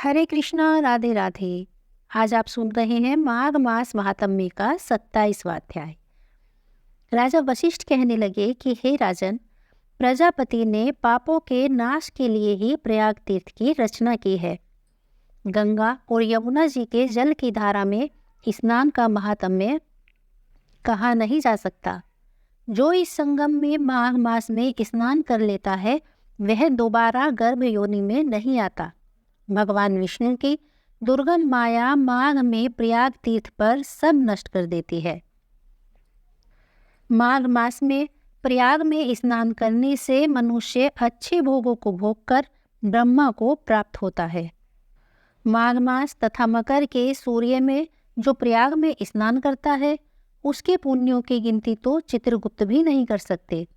हरे कृष्णा, राधे राधे। आज आप सुन रहे हैं माघ मास महात्म्य का 27वां अध्याय। राजा वशिष्ठ कहने लगे कि हे राजन, प्रजापति ने पापों के नाश के लिए ही प्रयाग तीर्थ की रचना की है। गंगा और यमुना जी के जल की धारा में स्नान का महात्म्य कहा नहीं जा सकता। जो इस संगम में माघ मास में स्नान कर लेता है वह दोबारा गर्भ योनि में नहीं आता। भगवान विष्णु की दुर्गम माया माघ में प्रयाग तीर्थ पर सब नष्ट कर देती है। माघ मास में प्रयाग में स्नान करने से मनुष्य अच्छे भोगों को भोगकर ब्रह्मा को प्राप्त होता है। माघ मास तथा मकर के सूर्य में जो प्रयाग में स्नान करता है उसके पुण्यों की गिनती तो चित्रगुप्त भी नहीं कर सकते।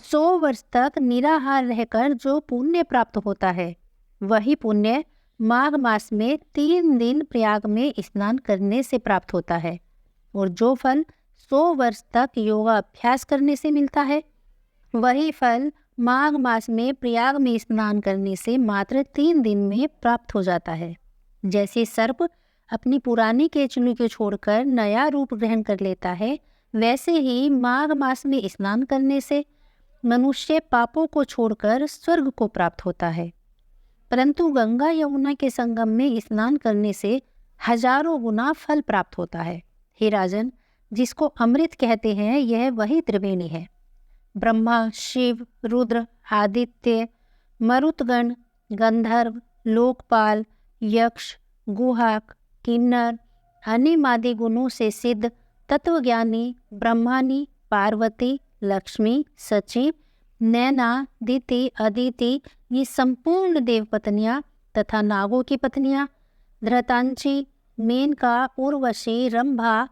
100 वर्ष तक निराहार रहकर जो पुण्य प्राप्त होता है वही पुण्य माघ मास में 3 दिन प्रयाग में स्नान करने से प्राप्त होता है, और जो फल 100 वर्ष तक योगाभ्यास करने से मिलता है वही फल माघ मास में प्रयाग में स्नान करने से मात्र 3 दिन में प्राप्त हो जाता है। जैसे सर्प अपनी पुरानी केचुली को छोड़कर नया रूप ग्रहण कर लेता है, वैसे ही माघ मास में स्नान करने से मनुष्य पापों को छोड़कर स्वर्ग को प्राप्त होता है। परंतु गंगा यमुना के संगम में स्नान करने से हजारों गुना फल प्राप्त होता है। हे राजन, जिसको अमृत कहते हैं यह वही त्रिवेणी है। ब्रह्मा, शिव, रुद्र, आदित्य, मरुतगण, गंधर्व, लोकपाल, यक्ष, गुहाक, किन्नर, अनिमादि गुणों से सिद्ध तत्वज्ञानी ब्रह्मानी, पार्वती, लक्ष्मी, सची, नैना, दिति, अदिति, ये संपूर्ण देवपत्नियां तथा नागों की पत्नियां, धृतांची, मेनका, उर्वशी, रंभा,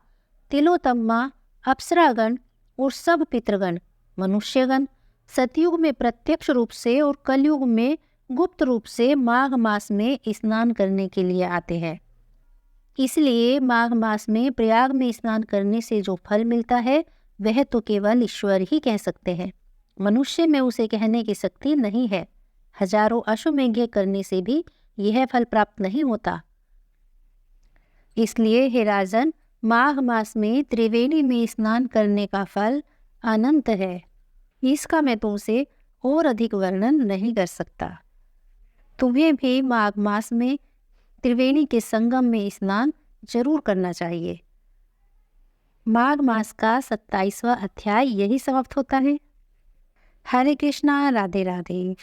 तिलोत्तमा, अप्सरागण और सब पितृगण, मनुष्यगण सतयुग में प्रत्यक्ष रूप से और कलयुग में गुप्त रूप से माघ मास में स्नान करने के लिए आते हैं। इसलिए माघ मास में प्रयाग में स्नान करने से जो फल मिलता है वह तो केवल ईश्वर ही कह सकते हैं। मनुष्य में उसे कहने की शक्ति नहीं है। हजारों अश्वमेघ करने से भी यह फल प्राप्त नहीं होता। इसलिए हे राजन, माघ मास में त्रिवेणी में स्नान करने का फल अनंत है। इसका मैं तुमसे और अधिक वर्णन नहीं कर सकता। तुम्हें भी माघ मास में त्रिवेणी के संगम में स्नान जरूर करना चाहिए। माघ मास का 27वां अध्याय यही समाप्त होता है। हरे कृष्णा, राधे राधे।